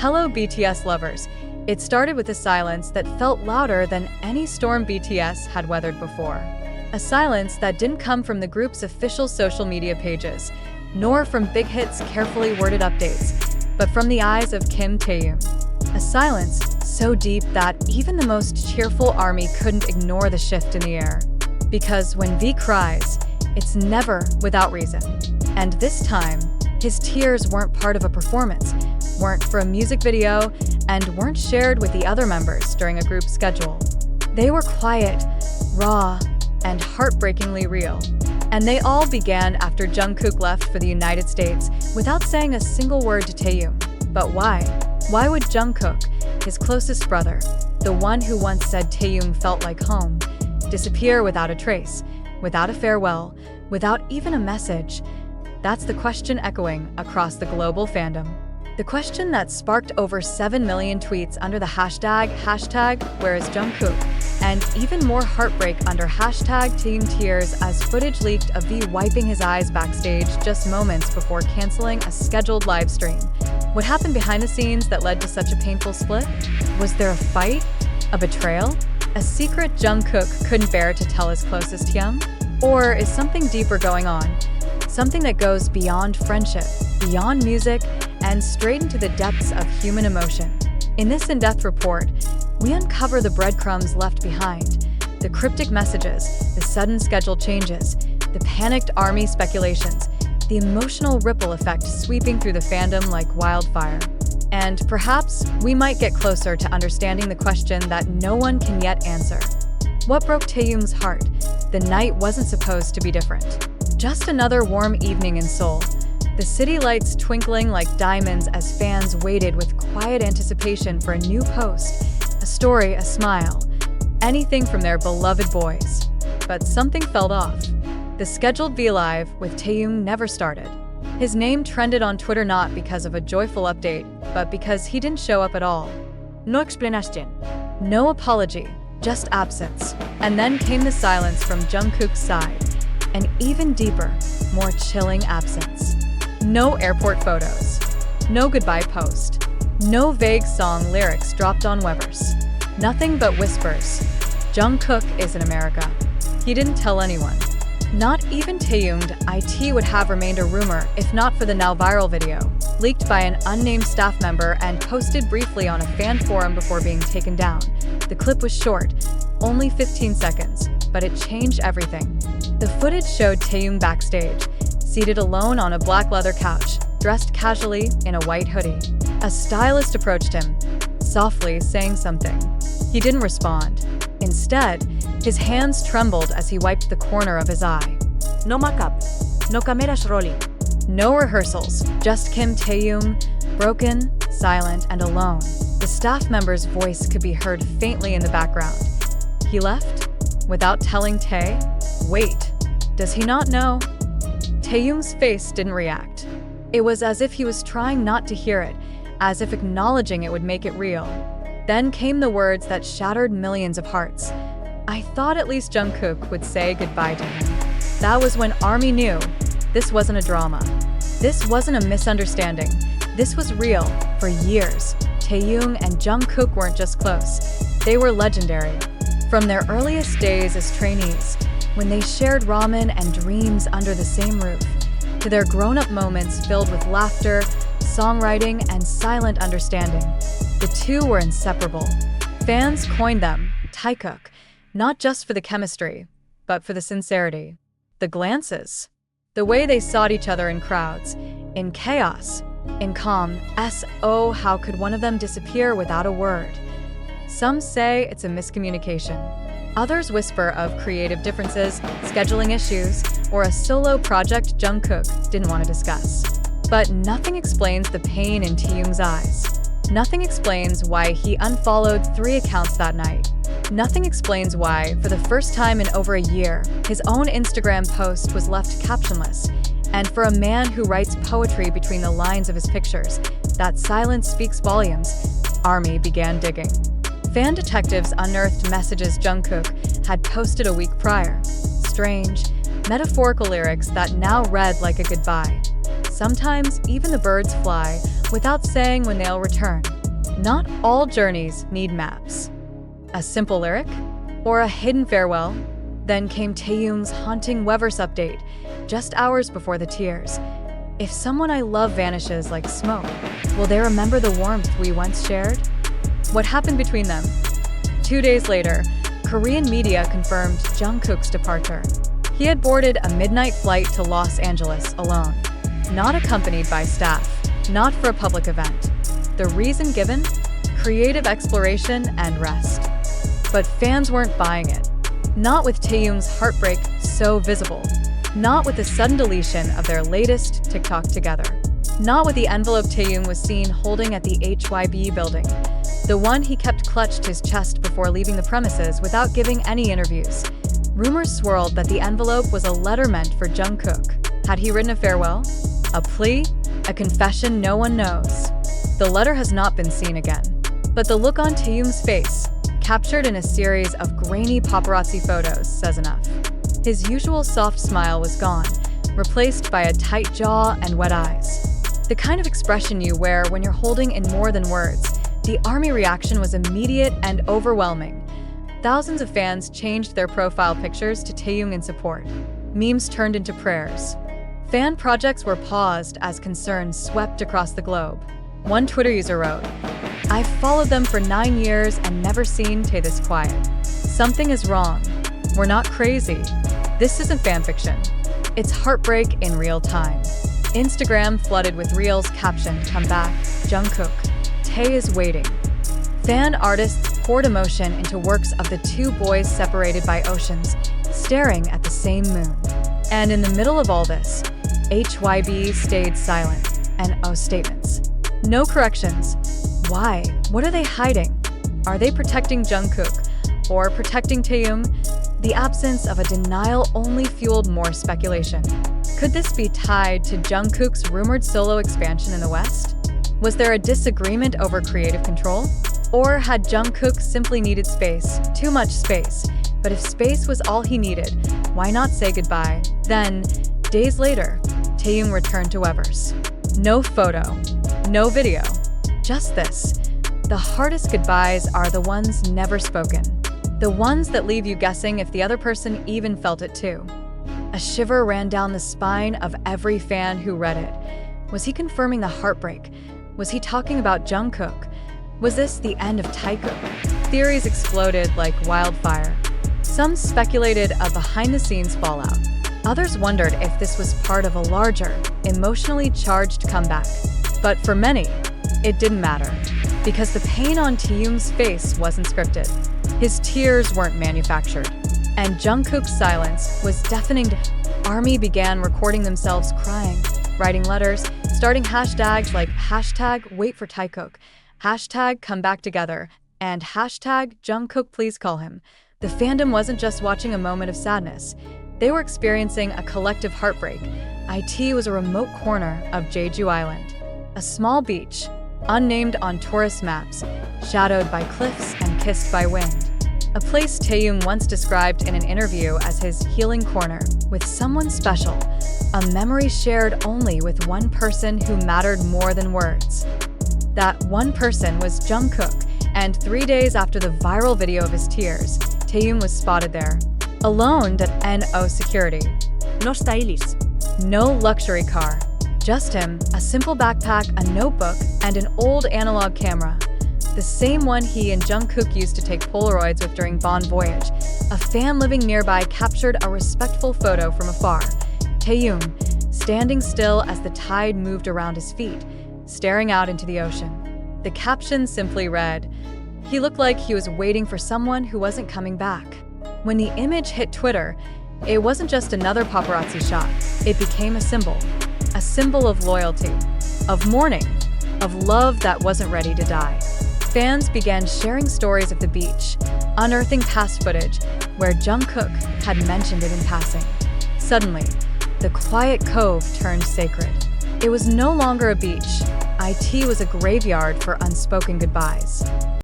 Hello BTS lovers. It started with a silence that felt louder than any storm BTS had weathered before. A silence that didn't come from the group's official social media pages, nor from Big Hit's carefully worded updates, but from the eyes of Kim Taehyung. A silence so deep that even the most cheerful ARMY couldn't ignore the shift in the air. Because when V cries, it's never without reason. And this time, his tears weren't part of a performance, weren't for a music video, and weren't shared with the other members during a group schedule. They were quiet, raw, and heartbreakingly real. And they all began after Jungkook left for the United States without saying a single word to Taehyung. But why? Why would Jungkook, his closest brother, the one who once said Taehyung felt like home, disappear without a trace, without a farewell, without even a message? That's the question echoing across the global fandom. The question that sparked over 7 million tweets under the hashtag Where is Jungkook? And even more heartbreak under hashtag #TeamTears as footage leaked of V wiping his eyes backstage just moments before canceling a scheduled live stream. What happened behind the scenes that led to such a painful split? Was there a fight? A betrayal? A secret Jungkook couldn't bear to tell his closest Hyung? Or is something deeper going on? Something that goes beyond friendship, beyond music, and straight into the depths of human emotion. In this in-depth report, we uncover the breadcrumbs left behind, the cryptic messages, the sudden schedule changes, the panicked ARMY speculations, the emotional ripple effect sweeping through the fandom like wildfire. And perhaps we might get closer to understanding the question that no one can yet answer. What broke Taehyung's heart? The night wasn't supposed to be different. Just another warm evening in Seoul. The city lights twinkling like diamonds as fans waited with quiet anticipation for a new post, a story, a smile, anything from their beloved boys. But something felt off. The scheduled V Live with Taehyung never started. His name trended on Twitter not because of a joyful update, but because he didn't show up at all. No explanation. No apology, just absence. And then came the silence from Jungkook's side. An even deeper, more chilling absence. No airport photos. No goodbye post. No vague song lyrics dropped on Weverse. Nothing but whispers. Jungkook is in America. He didn't tell anyone. Not even Taehyung. It would have remained a rumor if not for the now viral video, leaked by an unnamed staff member and posted briefly on a fan forum before being taken down. The clip was short, only 15 seconds, but it changed everything. The footage showed Taehyung backstage, seated alone on a black leather couch, dressed casually in a white hoodie. A stylist approached him, softly saying something. He didn't respond. Instead, his hands trembled as he wiped the corner of his eye. No makeup, no cameras rolling. No rehearsals, just Kim Taehyung, broken, silent, and alone. The staff member's voice could be heard faintly in the background. He left? Without telling Tae? Wait, does he not know? Taehyung's face didn't react. It was as if he was trying not to hear it, as if acknowledging it would make it real. Then came the words that shattered millions of hearts. I thought at least Jungkook would say goodbye to him. That was when ARMY knew this wasn't a drama. This wasn't a misunderstanding. This was real. For years, Taehyung and Jungkook weren't just close. They were legendary. From their earliest days as trainees, when they shared ramen and dreams under the same roof, to their grown-up moments filled with laughter, songwriting, and silent understanding. The two were inseparable. Fans coined them Taehyung, not just for the chemistry, but for the sincerity. The glances. The way they sought each other in crowds, in chaos, in calm. Oh, how could one of them disappear without a word? Some say it's a miscommunication. Others whisper of creative differences, scheduling issues, or a solo project Jungkook didn't want to discuss. But nothing explains the pain in Taehyung's eyes. Nothing explains why he unfollowed 3 accounts that night. Nothing explains why, for the first time in over a year, his own Instagram post was left captionless. And for a man who writes poetry between the lines of his pictures, that silence speaks volumes. ARMY began digging. Fan detectives unearthed messages Jungkook had posted a week prior. Strange, metaphorical lyrics that now read like a goodbye. Sometimes even the birds fly, without saying when they'll return. Not all journeys need maps. A simple lyric? Or a hidden farewell? Then came Taehyung's haunting Weverse update, just hours before the tears. If someone I love vanishes like smoke, will they remember the warmth we once shared? What happened between them? 2 days later, Korean media confirmed Jungkook's departure. He had boarded a midnight flight to Los Angeles alone, not accompanied by staff, not for a public event. The reason given? Creative exploration and rest. But fans weren't buying it. Not with Taehyung's heartbreak so visible. Not with the sudden deletion of their latest TikTok together. Not with the envelope Taehyung was seen holding at the HYB building. The one he kept clutched his chest before leaving the premises without giving any interviews. Rumors swirled that the envelope was a letter meant for Jungkook. Had he written a farewell? A plea? A confession no one knows? The letter has not been seen again. But the look on Taehyung's face, captured in a series of grainy paparazzi photos, says enough. His usual soft smile was gone, replaced by a tight jaw and wet eyes. The kind of expression you wear when you're holding in more than words. The ARMY reaction was immediate and overwhelming. Thousands of fans changed their profile pictures to Taehyung in support. Memes turned into prayers. Fan projects were paused as concerns swept across the globe. One Twitter user wrote, "I've followed them for 9 years and never seen Tae this quiet. Something is wrong. We're not crazy. This isn't fanfiction. It's heartbreak in real time." Instagram flooded with reels captioned, "Come back, Jungkook. Tae is waiting." Fan artists poured emotion into works of the two boys separated by oceans, staring at the same moon. And in the middle of all this, HYB stayed silent, and statements. No corrections. Why? What are they hiding? Are they protecting Jungkook or protecting Taehyung? The absence of a denial only fueled more speculation. Could this be tied to Jungkook's rumored solo expansion in the West? Was there a disagreement over creative control? Or had Jungkook simply needed space, too much space? But if space was all he needed, why not say goodbye? Then, days later, Taehyung returned to Weverse. No photo, no video, just this. The hardest goodbyes are the ones never spoken. The ones that leave you guessing if the other person even felt it too. A shiver ran down the spine of every fan who read it. Was he confirming the heartbreak? Was he talking about Jungkook? Was this the end of Taehyung? Theories exploded like wildfire. Some speculated a behind-the-scenes fallout. Others wondered if this was part of a larger, emotionally charged comeback. But for many, it didn't matter, because the pain on Taehyung's face wasn't scripted. His tears weren't manufactured. And Jungkook's silence was deafening. ARMY began recording themselves crying, writing letters, starting hashtags like #WaitForTaehyung, #ComeBackTogether, and #Jungkook please call him. The fandom wasn't just watching a moment of sadness. They were experiencing a collective heartbreak. IT was a remote corner of Jeju Island, a small beach, unnamed on tourist maps, shadowed by cliffs and kissed by wind. A place Taehyung once described in an interview as his healing corner, with someone special, a memory shared only with one person who mattered more than words. That one person was Jungkook, and 3 days after the viral video of his tears, Taehyung was spotted there, alone at NO security. No stylish. No luxury car. Just him, a simple backpack, a notebook, and an old analog camera. The same one he and Jungkook used to take Polaroids with during Bon Voyage. A fan living nearby captured a respectful photo from afar. Taehyung, standing still as the tide moved around his feet, staring out into the ocean. The caption simply read, "He looked like he was waiting for someone who wasn't coming back." When the image hit Twitter, it wasn't just another paparazzi shot. It became a symbol of loyalty, of mourning, of love that wasn't ready to die. Fans began sharing stories of the beach, unearthing past footage where Jungkook had mentioned it in passing. Suddenly, the quiet cove turned sacred. It was no longer a beach. IT was a graveyard for unspoken goodbyes.